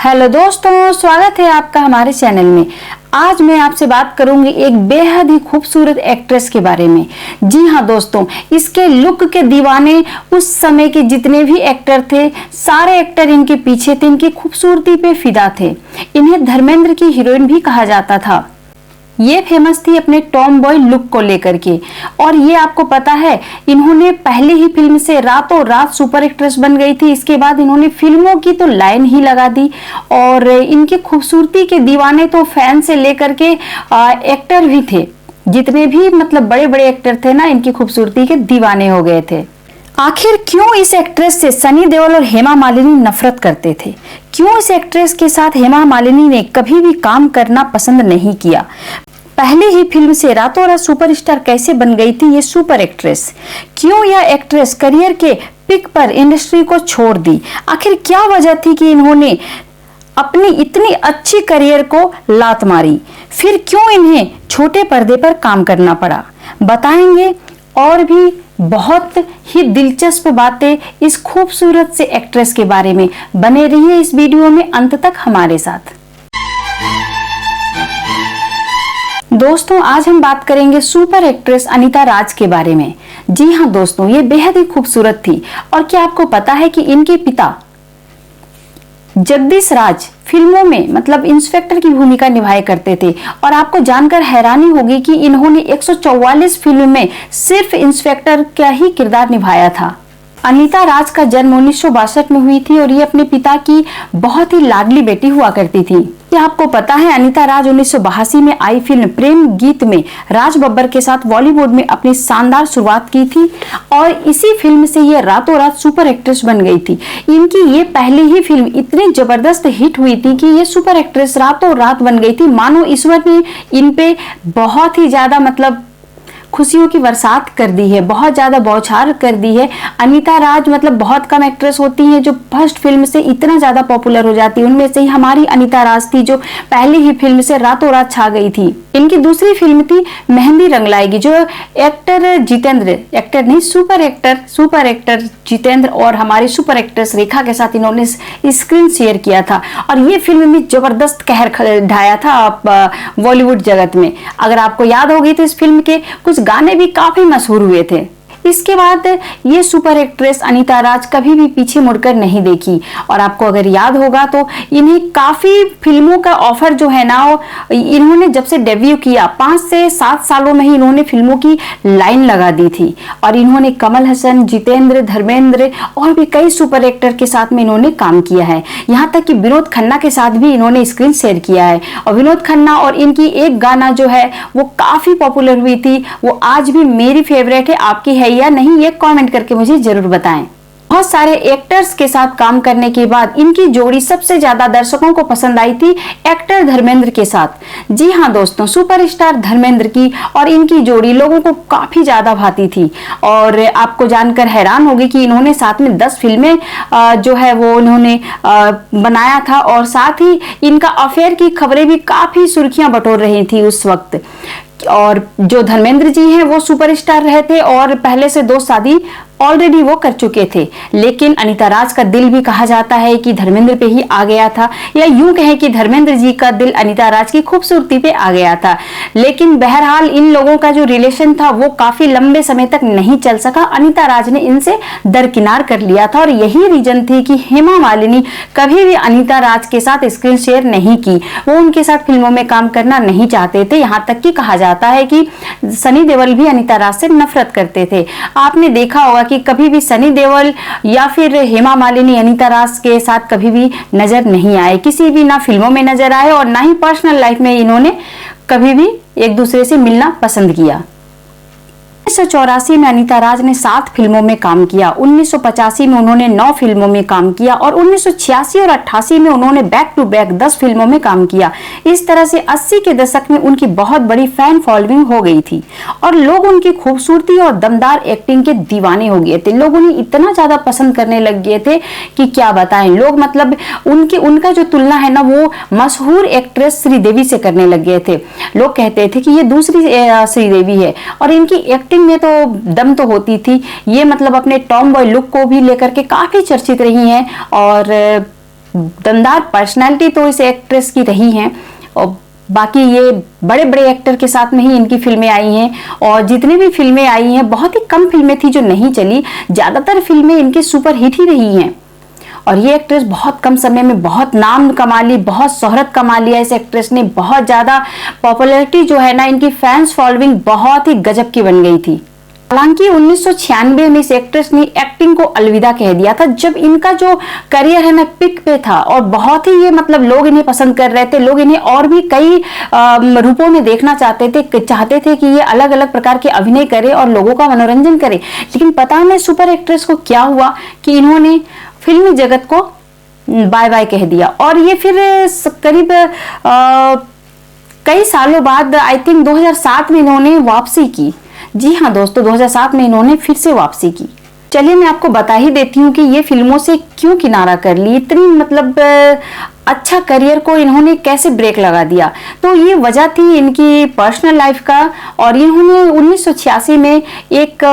Hello दोस्तों, स्वागत है आपका हमारे चैनल में। आज मैं आपसे बात करूंगी एक बेहद ही खूबसूरत एक्ट्रेस के बारे में। जी हाँ दोस्तों, इसके लुक के दीवाने उस समय के जितने भी एक्टर थे, सारे एक्टर इनके पीछे थे, इनकी खूबसूरती पे फिदा थे। इन्हें धर्मेंद्र की हीरोइन भी कहा जाता था। ये फेमस थी अपने टॉम बॉय लुक को लेकर के। और ये आपको पता है, इन्होंने पहले ही फिल्म से रातों रात सुपर एक्ट्रेस बन गई थी। इसके बाद इन्होंने फिल्मों की तो लाइन ही लगा दी और इनकी खूबसूरती के दीवाने तो फैन से लेकर के एक्टर भी थे। जितने भी मतलब बड़े बड़े एक्टर थे ना, इनकी खूबसूरती के दीवाने हो गए थे। आखिर क्यों इस एक्ट्रेस से सनी देओल और हेमा मालिनी नफरत करते थे? क्यों इस एक्ट्रेस के साथ हेमा मालिनी ने कभी भी काम करना पसंद नहीं किया? पहले ही फिल्म से रातों रात सुपरस्टार कैसे बन गई थी ये सुपर एक्ट्रेस? क्यों यह एक्ट्रेस करियर के पिक पर इंडस्ट्री को छोड़ दी? आखिर क्या वजह थी कि इन्होंने अपनी इतनी अच्छी करियर को लात मारी? फिर क्यों इन्हें छोटे पर्दे पर काम करना पड़ा? बताएंगे। और भी बहुत ही दिलचस्प बातें इस खूबसूरत से एक्ट्रेस के बारे में। बने रहिए इस वीडियो में अंत तक हमारे साथ। दोस्तों, आज हम बात करेंगे सुपर एक्ट्रेस अनीता राज के बारे में। जी हाँ दोस्तों, ये बेहद ही खूबसूरत थी। और क्या आपको पता है कि इनके पिता जगदीश राज फिल्मों में मतलब इंस्पेक्टर की भूमिका निभाया करते थे। और आपको जानकर हैरानी होगी कि इन्होंने 144 फिल्म में सिर्फ इंस्पेक्टर का ही किरदार निभाया था। अनीता राज का जन्म 1962 में हुई थी और ये अपने पिता की बहुत ही लाडली बेटी हुआ करती थी। क्या आपको पता है, अनीता राज 1982 में आई फिल्म प्रेम गीत में राज बब्बर के साथ बॉलीवुड में अपनी शानदार शुरुआत की थी और इसी फिल्म से ये रातों रात सुपर एक्ट्रेस बन गई थी। इनकी ये पहली ही फिल्म इतनी जबरदस्त हिट हुई थी कि ये सुपर एक्ट्रेस रातों रात बन गई थी। मानो ईश्वर ने इन पे बहुत ही ज्यादा मतलब खुशियों की बरसात कर दी है, बहुत ज्यादा बौछार कर दी है। अनीता राज मतलब बहुत कम एक्ट्रेस होती हैं जो फर्स्ट फिल्म से इतना ज्यादा पॉपुलर हो जाती है। उनमें से ही हमारी अनीता राज थी जो पहली ही फिल्म से रातों रात छा गई थी। इनकी दूसरी फिल्म थी मेहंदी रंग लाएगी, जो एक्टर जितेंद्र, एक्टर नहीं सुपर एक्टर जितेंद्र और हमारी सुपर एक्ट्रेस रेखा के साथ इन्होंने स्क्रीन शेयर किया था। और ये फिल्म भी जबरदस्त कहर ढाया था बॉलीवुड जगत में। अगर आपको याद होगी तो इस फिल्म के कुछ गाने भी काफी मशहूर हुए थे। इसके बाद ये सुपर एक्ट्रेस अनीता राज कभी भी पीछे मुड़कर नहीं देखी। और आपको अगर याद होगा तो इन्हें काफी फिल्मों का ऑफर जो है ना, इन्होंने जब से डेब्यू किया 5 से 7 सालों में ही इन्होंने फिल्मों की लाइन लगा दी थी। और इन्होंने कमल हसन, जितेंद्र, धर्मेंद्र और भी कई सुपर एक्टर के साथ में इन्होंने काम किया है। यहाँ तक कि विनोद खन्ना के साथ भी इन्होंने स्क्रीन शेयर किया है। और विनोद खन्ना और इनकी एक गाना जो है वो काफी पॉपुलर हुई थी, वो आज भी मेरी फेवरेट है। आपकी है या नहीं, ये कमेंट करके मुझे जरूर बताएं। बहुत सारे एक्टर्स के साथ काम करने के बाद इनकी जोड़ी सबसे ज्यादा दर्शकों को पसंद आई थी एक्टर धर्मेंद्र के साथ। जी हाँ दोस्तों, सुपरस्टार धर्मेंद्र की और इनकी जोड़ी लोगों को काफी ज्यादा भाती थी। और आपको जानकर हैरान होगी कि इन्होंने साथ में 10 फिल्में जो है वो इन्होंने बनाया था। और साथ ही इनका अफेयर की खबरें भी काफी सुर्खियां बटोर रही थी उस वक्त। और जो धर्मेंद्र जी हैं वो सुपरस्टार रहे थे और पहले से 2 शादी ऑलरेडी वो कर चुके थे। लेकिन अनीता राज का दिल भी कहा जाता है कि धर्मेंद्र पे ही आ गया था, या यूं कहें कि धर्मेंद्र जी का दिल अनीता राज की खूबसूरती पे आ गया था। लेकिन बहरहाल इन लोगों का जो रिलेशन था वो काफी लंबे समय तक नहीं चल सका। अनीता राज ने इनसे दरकिनार कर लिया था और यही रीजन थी कि हेमा मालिनी कभी भी अनीता राज के साथ स्क्रीन शेयर नहीं की। वो उनके साथ फिल्मों में काम करना नहीं चाहते थे। यहाँ तक कि कहा जाता है कि सनी देओल भी अनीता राज से नफरत करते थे। आपने देखा होगा कि कभी भी सनी देओल या फिर हेमा मालिनी अनीता राज के साथ कभी भी नजर नहीं आए, किसी भी ना फिल्मों में नजर आए और ना ही पर्सनल लाइफ में इन्होंने कभी भी एक दूसरे से मिलना पसंद किया। 1984 में अनीता राज ने 7 फिल्मों में काम किया। 1985 में उन्होंने 9 फिल्मों में काम किया और 1986 और 88 में उन्होंने बैक टू बैक 10 फिल्मों में काम किया। इस तरह से 80 के दशक में उनकी बहुत बड़ी फैन फॉलोइंग हो गई थी और लोग उनकी खूबसूरती और दमदार एक्टिंग के दीवाने हो गए थे। लोग उन्हें इतना ज्यादा पसंद करने लग गए थे कि क्या बताएं। लोग मतलब उनका जो तुलना है ना वो मशहूर एक्ट्रेस श्रीदेवी से करने लग गए थे। लोग कहते थे कि ये दूसरी श्रीदेवी है। और इनकी एक्टिंग में तो दम तो होती थी। ये मतलब अपने टॉम बॉय लुक को भी लेकर के काफी चर्चित रही हैं और दमदार पर्सनालिटी तो इस एक्ट्रेस की रही है, और बाकी ये बड़े बड़े एक्टर के साथ में ही इनकी फिल्में आई हैं, और जितनी भी फिल्में आई हैं बहुत ही कम फिल्में थी जो नहीं चली, ज़्यादातर फिल्में इनकी सुपर हिट ही रही हैं। और ये एक्ट्रेस बहुत कम समय में बहुत नाम कमा ली, बहुत शोहरत कमा लिया इस एक्ट्रेस ने, बहुत ज़्यादा पॉपुलैरिटी जो है ना, इनकी फैंस फॉलोइंग बहुत ही गजब की बन गई थी। हालांकि 1996 में इस एक्ट्रेस ने एक्टिंग को अलविदा कह दिया था, जब इनका जो करियर है ना पिक पे था, और बहुत ही ये मतलब लोग इन्हें पसंद कर रहे थे, लोग इन्हें और भी कई रूपों में देखना चाहते थे कि ये अलग अलग प्रकार के अभिनय करे और लोगों का मनोरंजन करे। लेकिन पता नहीं सुपर एक्ट्रेस को क्या हुआ कि इन्होंने फिल्मी जगत को बाय बाय कह दिया, और ये फिर करीब कई सालों बाद आई थिंक 2007 में इन्होंने वापसी की। जी हाँ दोस्तों, 2007 में इन्होंने फिर से वापसी की। चलिए मैं आपको बता ही देती हूँ कि ये फिल्मों से क्यों किनारा कर ली, इतनी मतलब अच्छा करियर को इन्होंने कैसे ब्रेक लगा दिया। तो ये वजह थी इनकी पर्सनल लाइफ का, और इन्होंने 1986 में एक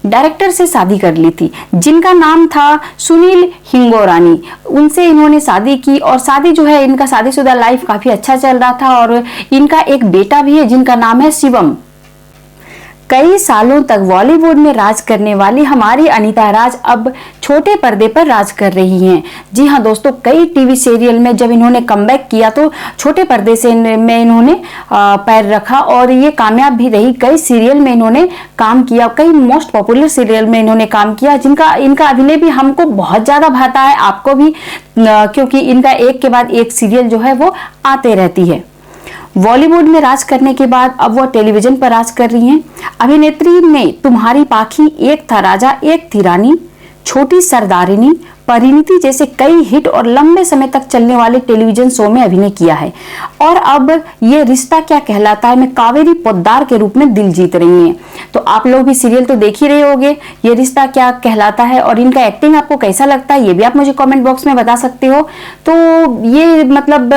डायरेक्टर से शादी कर ली थी जिनका नाम था सुनील हिंगोरानी। उनसे इन्होंने शादी की, और शादी जो है इनका शादीशुदा लाइफ काफी अच्छा चल रहा था, और इनका एक बेटा भी है जिनका नाम है शिवम। कई सालों तक बॉलीवुड में राज करने वाली हमारी अनीता राज अब छोटे पर्दे पर राज कर रही हैं। जी हाँ दोस्तों, कई टीवी सीरियल में जब इन्होंने कमबैक किया तो छोटे पर्दे से में इन्होंने पैर रखा, और ये कामयाब भी रही। कई सीरियल में इन्होंने काम किया, कई मोस्ट पॉपुलर सीरियल में इन्होंने काम किया, जिनका इनका अभिनय भी हमको बहुत ज्यादा भाता है, आपको भी, क्योंकि इनका एक के बाद एक सीरियल जो है वो आते रहती है। बॉलीवुड में राज करने के बाद अब वो टेलीविजन पर राज कर रही हैं। अभिनेत्री ने तुम्हारी पाखी, एक था राजा एक थी रानी, छोटी सरदारिनी, परिणीति जैसे कई हिट और लंबे समय तक चलने वाले टेलीविजन शो में अभिनय किया है, और अब ये रिश्ता क्या कहलाता है में कावेरी पोद्दार के रूप में दिल जीत रही हैं। तो आप लोग भी सीरियल तो देख ही रहे होंगे, ये रिश्ता क्या कहलाता है, और इनका एक्टिंग आपको कैसा लगता है ये भी आप मुझे कमेंट बॉक्स में बता सकते हो। तो ये मतलब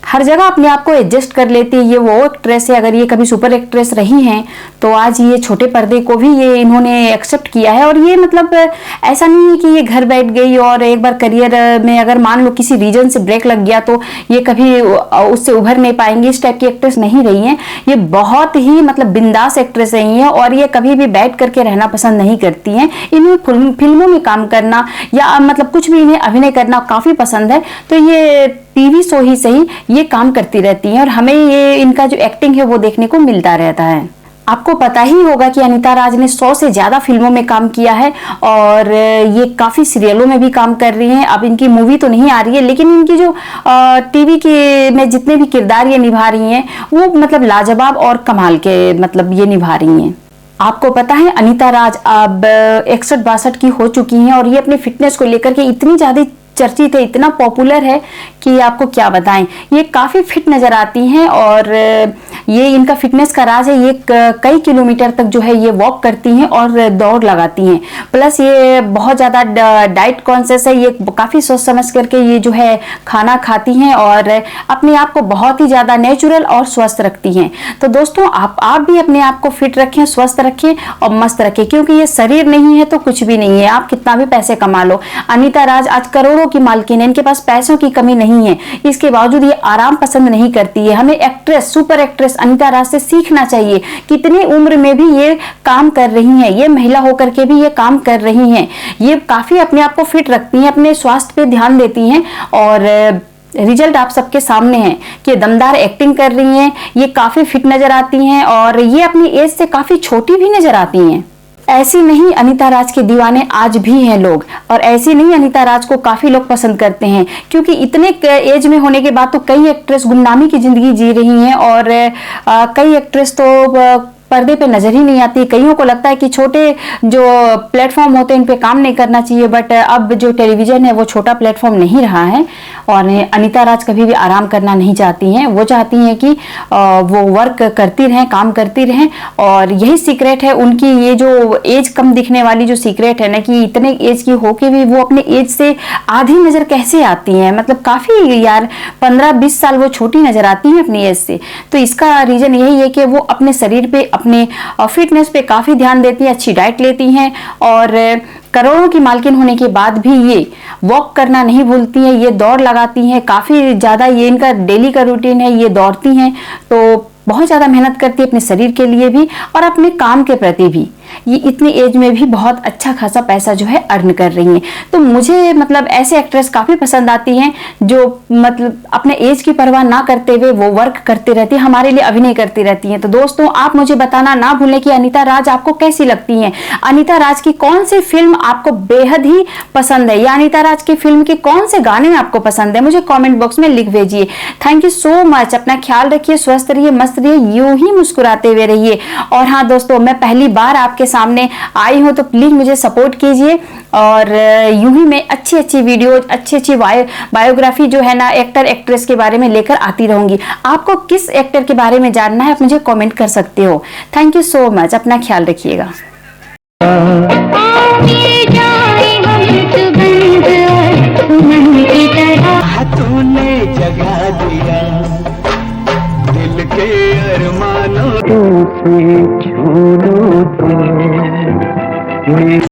हर जगह अपने आप को एडजस्ट कर लेती है, ये वो एक्ट्रेस है। अगर ये कभी सुपर एक्ट्रेस रही हैं तो आज ये छोटे पर्दे को भी ये इन्होंने एक्सेप्ट किया है, और ये मतलब ऐसा नहीं है कि ये घर बैठ गई और एक बार करियर में अगर मान लो किसी रीजन से ब्रेक लग गया तो ये कभी उससे उभर नहीं पाएंगे, इस टाइप की एक्ट्रेस नहीं रही हैं। ये बहुत ही मतलब बिंदास एक्ट्रेस रही हैं, और ये कभी भी बैठ करके रहना पसंद नहीं करती हैं। इन्हें फिल्मों में काम करना या मतलब कुछ भी इन्हें अभिनय करना काफी पसंद है, तो ये टीवी शो ही सही ये काम करती रहती हैं, और हमें ये इनका जो एक्टिंग है वो देखने को मिलता रहता है। आपको पता ही होगा कि अनीता राज ने 100 से ज्यादा फिल्मों में काम किया है, और ये काफी सीरियलों में भी काम कर रही हैं। अब इनकी मूवी तो नहीं आ रही है, लेकिन इनकी जो टीवी के में जितने भी किरदार ये निभा रही हैं वो मतलब लाजवाब और कमाल के मतलब ये निभा रही हैं। आपको पता है अनीता राज अब 61-62 की हो चुकी हैं, और ये अपने फिटनेस को लेकर के इतनी ज्यादा चर्चित है, इतना पॉपुलर है कि आपको क्या बताएं। ये काफी फिट नजर आती हैं, और ये इनका फिटनेस का राज है। ये कई किलोमीटर तक जो है ये वॉक करती हैं और दौड़ लगाती हैं। प्लस ये बहुत ज्यादा डाइट कॉन्शियस है, ये काफी सोच समझ करके ये जो है खाना खाती हैं, और अपने आप को बहुत ही ज्यादा नेचुरल और स्वस्थ रखती हैं। तो दोस्तों आप भी अपने आप को फिट रखें, स्वस्थ रखें और मस्त रखें, क्योंकि ये शरीर नहीं है तो कुछ भी नहीं है। आप कितना भी पैसे कमा लो, अनीता राज आज करोड़ों की मालकिन है, इनके पास पैसों की कमी नहीं है, इसके बावजूद ये आराम पसंद नहीं करती है। हमें एक्ट्रेस, सुपर एक्ट्रेस अनीता राज से सीखना चाहिए। कितनी उम्र में भी ये काम कर रही हैं, ये महिला होकर के भी ये काम कर रही हैं। ये काफी अपने आप को फिट रखती हैं, अपने स्वास्थ्य पे ध्यान देती हैं, और रिजल्ट आप सबके सामने है कि दमदार एक्टिंग कर रही हैं, ये काफी फिट नजर आती हैं, और ये अपनी एज से काफी छोटी भी नजर आती हैं। ऐसी नहीं अनीता राज के दीवाने आज भी हैं लोग, और ऐसी नहीं अनीता राज को काफी लोग पसंद करते हैं, क्योंकि इतने एज में होने के बाद तो कई एक्ट्रेस गुमनामी की जिंदगी जी रही हैं, और कई एक्ट्रेस तो पर्दे पे नजर ही नहीं आती। कईयों को लगता है कि छोटे जो प्लेटफॉर्म होते हैं इन पे काम नहीं करना चाहिए, बट अब जो टेलीविजन है वो छोटा प्लेटफॉर्म नहीं रहा है, और अनीता राज कभी भी आराम करना नहीं चाहती हैं। वो चाहती हैं कि वो वर्क करती रहें, काम करती रहें, और यही सीक्रेट है उनकी। ये जो एज कम दिखने वाली जो सीक्रेट है ना, कि इतने एज की होके भी वो अपने एज से आधी नजर कैसे आती हैं, मतलब काफी यार 15-20 साल वो छोटी नजर आती हैं अपनी एज से। तो इसका रीजन यही है कि वो अपने शरीर पे, अपने फिटनेस पे काफी ध्यान देती हैं, अच्छी डाइट लेती हैं, और करोड़ों की मालकिन होने के बाद भी ये वॉक करना नहीं भूलती हैं, ये दौड़ लगाती हैं, काफी ज्यादा ये इनका डेली का रूटीन है, ये दौड़ती हैं, तो बहुत ज्यादा मेहनत करती है अपने शरीर के लिए भी और अपने काम के प्रति भी। ये इतनी एज में भी बहुत अच्छा खासा पैसा जो है अर्न कर रही हैं। तो मुझे मतलब ऐसे एक्ट्रेस काफी पसंद आती हैं जो मतलब अपने एज की परवाह ना करते हुए वो वर्क करती रहती है, हमारे लिए अभिनय करती रहती हैं। तो दोस्तों आप मुझे बताना ना भूलें कि अनीता राज आपको कैसी लगती हैं, अनीता राज की कौन सी फिल्म आपको बेहद ही पसंद है, या अनीता राज की फिल्म के कौन से गाने आपको पसंद है, मुझे कॉमेंट बॉक्स में लिख भेजिए। Thank you so much. अपना ख्याल रखिए, स्वस्थ रहिए, मस्त रहिए, यूं ही मुस्कुराते हुए रहिए। और हाँ दोस्तों, मैं पहली बार आपके सामने आई हूं तो प्लीज मुझे सपोर्ट कीजिए और यूं ही मैं अच्छी अच्छी वीडियो, अच्छी बायोग्राफी जो है ना एक्टर एक्ट्रेस के बारे में लेकर आती रहूंगी। आपको किस एक्टर के बारे में जानना है आप मुझे कमेंट कर सकते हो। Thank you so much. अपना ख्याल रखिएगा। तूने जगा दिया दिल के अरमानों से, छोड़ो तो